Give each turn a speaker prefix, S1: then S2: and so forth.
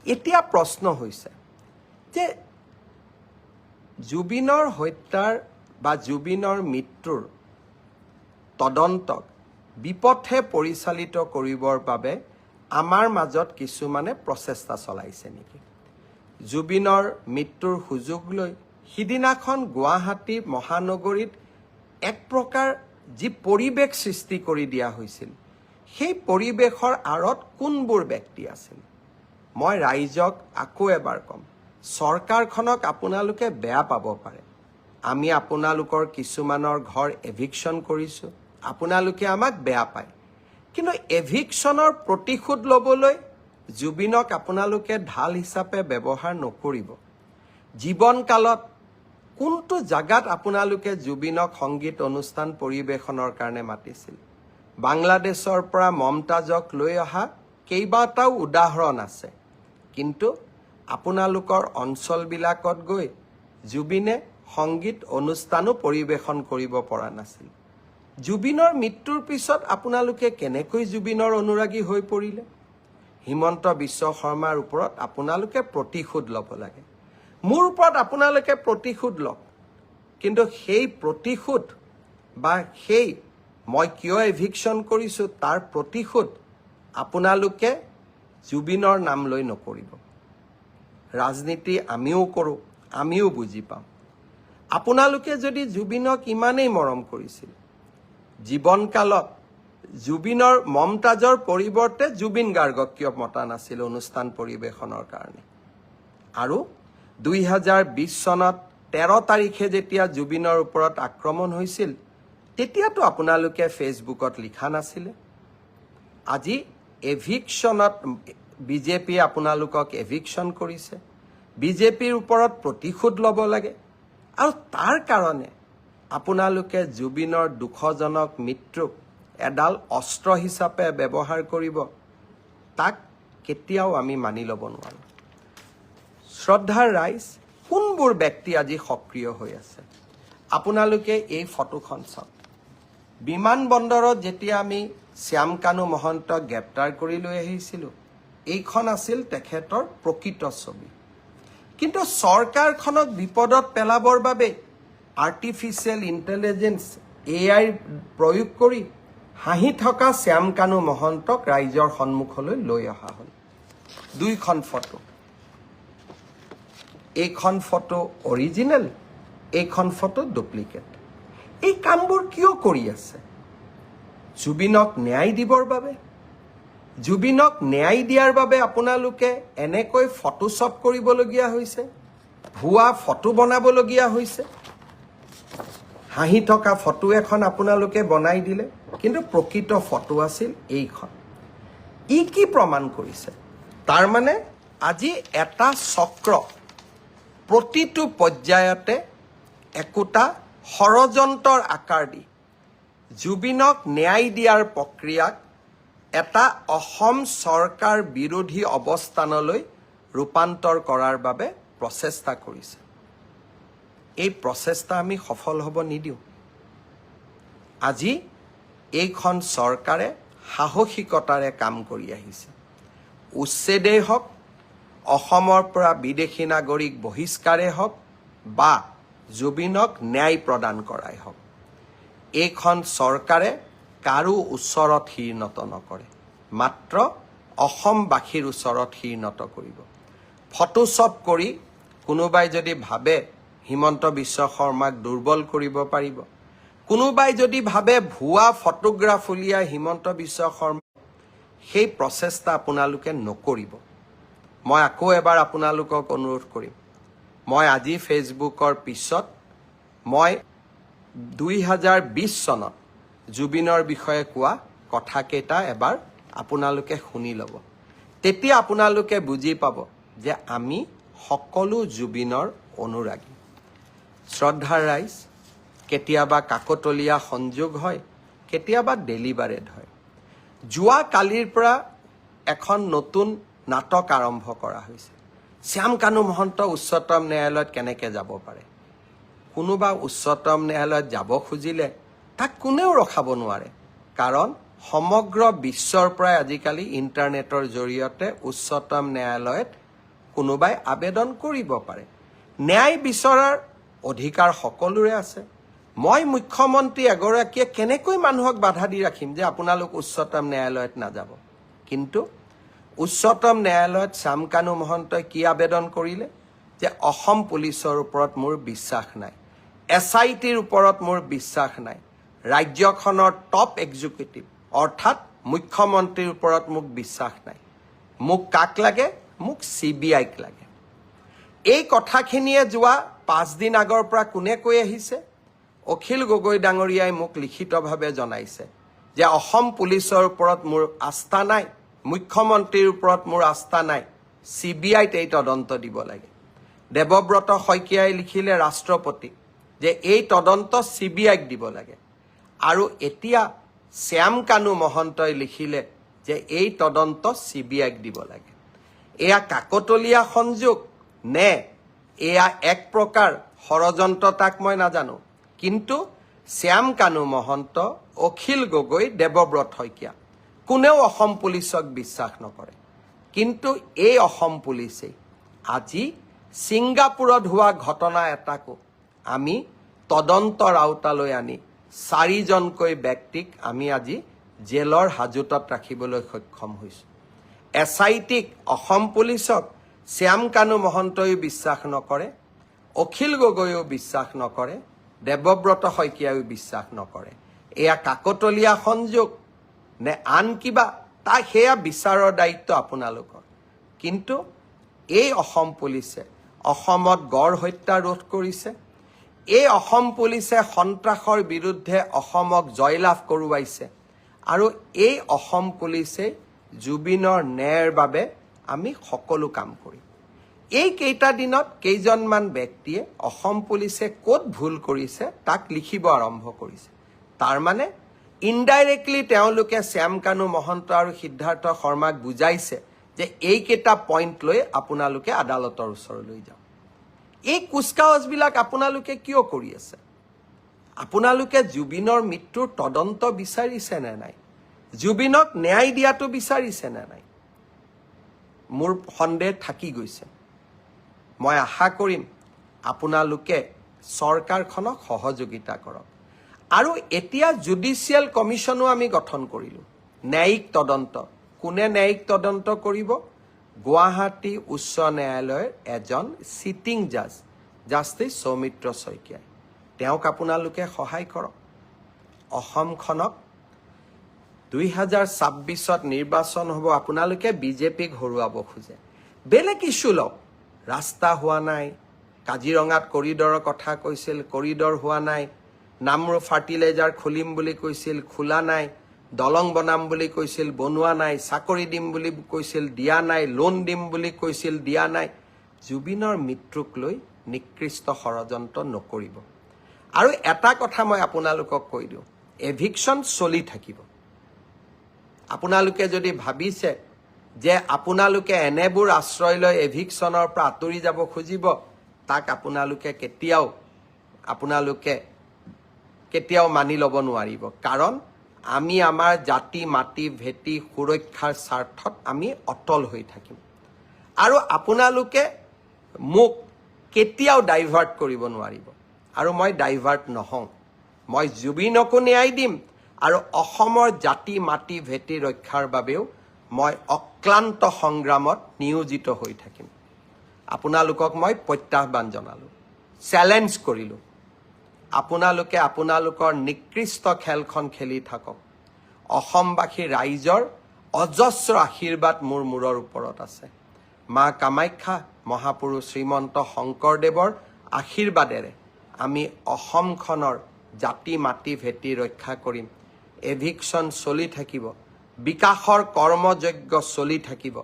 S1: এতিয়া প্ৰশ্ন হৈছে যে জুবিনৰ হত্যাৰ বা জুবিনৰ মৃত্যুৰ তদন্তক বিপথে পৰিচালিত কৰিবৰ বাবে আমাৰ মাজত কিছুমানে প্ৰচেষ্টা চলাইছে নেকি? জুবিনৰ মৃত্যুৰ সুযোগ লৈ সিদিনাখন গুৱাহাটী মহানগৰীত এক প্ৰকাৰ যি পৰিৱেশ সৃষ্টি কৰি দিয়া হৈছিল, সেই পৰিৱেশৰ আঁৰত কোনবোৰ ব্যক্তি আছিল? মই ৰাইজক আকৌ এবাৰ ক'ম, চৰকাৰখনক আপোনালোকে বেয়া পাব পাৰে। আমি আপোনালোকৰ কিছুমানৰ ঘৰ এভিকশ্যন কৰিছোঁ, আপোনালোকে আমাক বেয়া পায়। কিন্তু এভিকশ্যনৰ প্ৰতিশোধ ল'বলৈ জুবিনক আপোনালোকে ঢাল হিচাপে ব্যৱহাৰ নকৰিব। জীৱনকালত কোনটো জাগাত আপোনালোকে জুবিনক সংগীত অনুষ্ঠান পৰিৱেশনৰ কাৰণে মাতিছিল? বাংলাদেশৰ পৰা মমতাজক লৈ অহা কেইবাটাও উদাহৰণ আছে, কিন্তু আপোনালোকৰ অঞ্চলবিলাকত গৈ জুবিনে সংগীত অনুষ্ঠানো পৰিৱেশন কৰিব পৰা নাছিল। জুবিনৰ মৃত্যুৰ পিছত আপোনালোকে কেনেকৈ জুবিনৰ অনুৰাগী হৈ পৰিলে? হিমন্ত বিশ্ব শৰ্মাৰ ওপৰত আপোনালোকে প্ৰতিশোধ ল'ব লাগে। মোৰ ওপৰত আপোনালোকে প্ৰতিশোধ লওক, কিন্তু সেই প্ৰতিশোধ বা সেই মই কিয় এভিকশ্যন কৰিছোঁ তাৰ প্ৰতিশোধ আপোনালোকে জুবিনৰ নাম লৈ নকৰিব। ৰাজনীতি আমিও কৰোঁ, আমিও বুজি পাওঁ। আপোনালোকে যদি জুবিনক ইমানেই মৰম কৰিছিল, জীৱনকালত জুবিনৰ মমতাজৰ পৰিৱৰ্তে জুবিন গাৰ্গক কিয় মতা নাছিল অনুষ্ঠান পৰিৱেশনৰ কাৰণে? আৰু 2020 চনত 13 তাৰিখে যেতিয়া জুবিনৰ ওপৰত আক্ৰমণ হৈছিল, তেতিয়াতো আপোনালোকে ফেচবুকত লিখা নাছিলে। আজি এভিকশ্যনত বিজেপিয়ে আপোনালোকক এভিকশ্যন কৰিছে, বিজেপিৰ ওপৰত প্ৰতিশোধ ল'ব লাগে। আৰু তাৰ কাৰণে আপোনালোকে জুবিনৰ দুখজনক মৃত্যুক এডাল অস্ত্ৰ হিচাপে ব্যৱহাৰ কৰিব, তাক কেতিয়াও আমি মানি ল'ব নোৱাৰোঁ। শ্ৰদ্ধাৰ ৰাইজ, কোনবোৰ ব্যক্তি আজি সক্ৰিয় হৈ আছে? আপোনালোকে এই ফটোখন চাওক। বিমানবন্দৰত যেতিয়া আমি শ্যামকানু মহন্তক গ্ৰেপ্তাৰ কৰি লৈ আহিছিলোঁ, এইখন আছিল তেখেতৰ প্ৰকৃত ছবি। কিন্তু চৰকাৰখনক বিপদত পেলাবৰ বাবে আৰ্টিফিচিয়েল ইণ্টেলিজেন্স AI প্ৰয়োগ কৰি হাঁহি থকা শ্যামকানু মহন্তক ৰাইজৰ সন্মুখলৈ লৈ অহা হ'ল। দুইখন ফটো, এইখন ফটো অৰিজিনেল, এইখন ফটো ডুপ্লিকেট। এই কামবোৰ কিয় কৰি আছে? জুবিনক ন্যায় দিবৰ বাবে? জুবিনক ন্যায় দিয়াৰ বাবে আপোনালোকে এনেকৈ ফটোশ্বপ কৰিবলগীয়া হৈছে, ভুৱা ফটো বনাবলগীয়া হৈছে। হাঁহি থকা ফটো এখন আপোনালোকে বনাই দিলে, কিন্তু প্ৰকৃত ফটো আছিল এইখন। ই কি প্ৰমাণ কৰিছে? তাৰমানে আজি এটা চক্ৰ প্ৰতিটো পৰ্যায়তে একোটা ষড়যন্ত্ৰৰ আকাৰ দি জুবিনক ন্যায় দিয়াৰ প্ৰক্ৰিয়াক এটা অসম চৰকাৰ বিৰোধী অৱস্থানলৈ ৰূপান্তৰ কৰাৰ বাবে প্ৰচেষ্টা কৰিছে। এই প্ৰচেষ্টা আমি সফল হ'ব নিদিওঁ। আজি এইখন চৰকাৰে সাহসিকতাৰে কাম কৰি আহিছে। উচ্ছেদেই হওক, অসমৰ পৰা বিদেশী নাগৰিক বহিষ্কাৰেই হওক বা জুবিনক ন্যায় প্ৰদান কৰাই হওক, এইখন চৰকাৰে কাৰো ওচৰত শিৰ নত নকৰে, মাত্ৰ অসমবাসীৰ ওচৰত শিৰ নত কৰিব। ফটোশ্বপ কৰি কোনোবাই যদি ভাবে হিমন্ত বিশ্ব শৰ্মাক দুৰ্বল কৰিব পাৰিব, কোনোবাই যদি ভাবে ভুৱা ফটোগ্ৰাফ উলিয়াই হিমন্ত বিশ্ব শৰ্মা, সেই প্ৰচেষ্টা আপোনালোকে নকৰিব। মই আকৌ এবাৰ আপোনালোকক অনুৰোধ কৰিম, মই আজি ফেচবুকৰ পিছত মই 2020 চনত জুবিনৰ বিষয়ে কোৱা কথাকেইটা এবাৰ আপোনালোকে শুনি ল'ব। তেতিয়া আপোনালোকে বুজি পাব যে আমি সকলো জুবিনৰ অনুৰাগী। শ্ৰদ্ধাৰ ৰাইজ, কেতিয়াবা কাকতলীয়া সংযোগ হয়, কেতিয়াবা ডেলিভাৰেড হয়। যোৱা কালিৰ পৰা এখন নতুন নাটক আৰম্ভ কৰা হৈছে। শ্যামকানু মহন্ত উচ্চতম ন্যায়ালয়ত কেনেকৈ যাব পাৰে? কোনোবা উচ্চতম ন্যায়ালয়ত যাব খুজিলে তাক কোনেও ৰখাব নোৱাৰে, কাৰণ সমগ্ৰ বিশ্বৰ পৰাই আজিকালি ইণ্টাৰনেটৰ জৰিয়তে উচ্চতম ন্যায়ালয়ত কোনোবাই আবেদন কৰিব পাৰে ন্যায় বিচৰাৰ অধিকাৰ সকলোৰে আছে মই মুখ্যমন্ত্ৰী এগৰাকীয়ে কেনেকৈ মানুহক বাধা দি ৰাখিম যে আপোনালোক উচ্চতম ন্যায়ালয়ত নাযাব কিন্তু উচ্চতম ন্যায়ালয়ত শ্যাম কানু মহন্তই কি আবেদন কৰিলে যে অসম পুলিচৰ ওপৰত মোৰ বিশ্বাস নাই SITৰ ওপৰত মোৰ বিশ্বাস নাই ৰাজ্যখনৰ টপ এক্সিকিউটিভ অৰ্থাৎ মুখ্যমন্ত্ৰীৰ ওপৰত মোক বিশ্বাস নাই মোক কাক লাগে মোক CBIক লাগে এই কথাখিনিয়ে যোৱা 5 দিন আগৰ পৰা কোনে কৈ আহিছে অখিল গগৈ ডাঙৰীয়াই মোক লিখিতভাৱে জনাইছে যে অসম পুলিচৰ ওপৰত মোৰ আস্থা নাই মুখ্যমন্ত্ৰীৰ ওপৰত মোৰ আস্থা নাই CBIত এই তদন্ত দিব লাগে দেৱব্ৰত শইকীয়াই লিখিলে ৰাষ্ট্ৰপতি যে এই তদন্ত CBIক দিব লাগে আৰু এতিয়া শ্যাম কানু মহন্তই লিখিলে যে এই তদন্ত CBIক দিব লাগে এয়া কাকতলীয়া সংযোগ নে এয়া এক প্ৰকাৰ ষড়যন্ত্ৰ তাক মই নাজানো কিন্তু শ্যাম কানু মহন্ত অখিল গগৈ দেৱব্ৰত শইকীয়া কোনেও অসম পুলিচক বিশ্বাস নকৰে কিন্তু এই অসম পুলিচে আজি ছিংগাপুৰত হোৱা ঘটনা এটাকো আমি তদন্তৰ আওতালৈ আনি 4জনকৈ ব্যক্তিক আমি আজি জেলৰ হাজতত ৰাখিবলৈ সক্ষম হৈছোঁ SITক অসম পুলিচক শ্যাম কানু মহন্তই বিশ্বাস নকৰে অখিল গগৈও বিশ্বাস নকৰে দেৱব্ৰত শইকীয়াও বিশ্বাস নকৰে এয়া কাকতলীয়া সংযোগ নে আন কিবা তা সেয়া বিচাৰৰ দায়িত্ব আপোনালোকৰ কিন্তু এই অসম পুলিচে অসমত গড় হত্যা ৰোধ কৰিছে এই অসম পুলিচে সন্ত্ৰাসৰ বিৰুদ্ধে অসমক জয়লাভ কৰোৱাইছে আৰু এই অসম পুলিচে জুবিনৰ ন্যায়ৰ বাবে আমি সকলো কাম কৰিম এই কেইটা দিনত কেইজনমান ব্যক্তিয়ে অসম পুলিচে ক'ত ভুল কৰিছে তাক লিখিব আৰম্ভ কৰিছে তাৰ মানে ইনডাইৰেক্টলি তেওঁলোকে শ্যাম কানু মহন্ত আৰু সিদ্ধাৰ্থ শৰ্মাক বুজাইছে যে এইকেইটা পইণ্ট লৈ আপোনালোকে আদালতৰ ওচৰলৈ যাওক এই কুচকাৱাজবিলাক আপোনালোকে কিয় কৰি আছে আপোনালোকে জুবিনৰ মৃত্যুৰ তদন্ত বিচাৰিছে নে নাই জুবিনক ন্যায় দিয়াটো বিচাৰিছে নে নাই মোৰ সন্দেহ থাকি গৈছে মই আশা কৰিম আপোনালোকে চৰকাৰখনক সহযোগিতা কৰক আৰু এতিয়া জুডিচিয়েল কমিশ্যনো আমি গঠন কৰিলোঁ ন্যায়িক তদন্ত কোনে ন্যায়িক তদন্ত কৰিব গুৱাহাটী উচ্চ ন্যায়ালয়ৰ এজন সিটিং জাজ জাষ্টিছ সৌমিত্ৰ শইকীয়াই তেওঁক আপোনালোকে সহায় কৰক অসমখনক 2026ত নিৰ্বাচন হ'ব আপোনালোকে বিজেপিক হৰুৱাব খোজে বেলেগ ইছ্যু লওক ৰাস্তা হোৱা নাই কাজিৰঙাত কৰিডৰৰ কথা কৈছিল কৰিডৰ হোৱা নাই নামৰু ফাৰ্টিলাইজাৰ খুলিম বুলি কৈছিল খোলা নাই দলং বনাম বুলি কৈছিল বনোৱা নাই চাকৰি দিম বুলি কৈছিল দিয়া নাই লোন দিম বুলি কৈছিল দিয়া নাই জুবিনৰ মৃত্যুক লৈ নিকৃষ্ট ষড়যন্ত্ৰ নকৰিব আৰু এটা কথা মই আপোনালোকক কৈ দিওঁ এভিকশ্যন চলি থাকিব আপোনালোকে যদি ভাবিছে যে আপোনালোকে এনেবোৰ আশ্ৰয় লৈ এভিকশ্যনৰ পৰা আঁতৰি যাব খুজিব তাক আপোনালোকে কেতিয়াও মানি ল'ব নোৱাৰিব কাৰণ আমি আমাৰ জাতি মাটি ভেটি সুৰক্ষাৰ স্বাৰ্থত আমি অটল হৈ থাকিম আৰু আপোনালোকে মোক কেতিয়াও ডাইভাৰ্ট কৰিব নোৱাৰিব আৰু মই ডাইভাৰ্ট নহওঁ মই জুবিনকো ন্যায় দিম আৰু অসমৰ জাতি মাটি ভেটি ৰক্ষাৰ বাবেও মই অক্লান্ত সংগ্ৰামত নিয়োজিত হৈ থাকিম আপোনালোকক মই প্ৰত্যাহ্বান জনালোঁ চেলেঞ্জ কৰিলোঁ আপোনালোকে আপোনালোকৰ নিকৃষ্ট খেলখন খেলি থাকক অসমবাসী ৰাইজৰ অজস্ৰ আশীৰ্বাদ মোৰ মূৰৰ ওপৰত আছে মা কামাখ্যা মহাপুৰুষ শ্ৰীমন্ত শংকৰদেৱৰ আশীৰ্বাদেৰে আমি অসমখনৰ জাতি মাটি ভেটি ৰক্ষা কৰিম এভিকশ্যন চলি থাকিব বিকাশৰ কৰ্মযজ্ঞ চলি থাকিব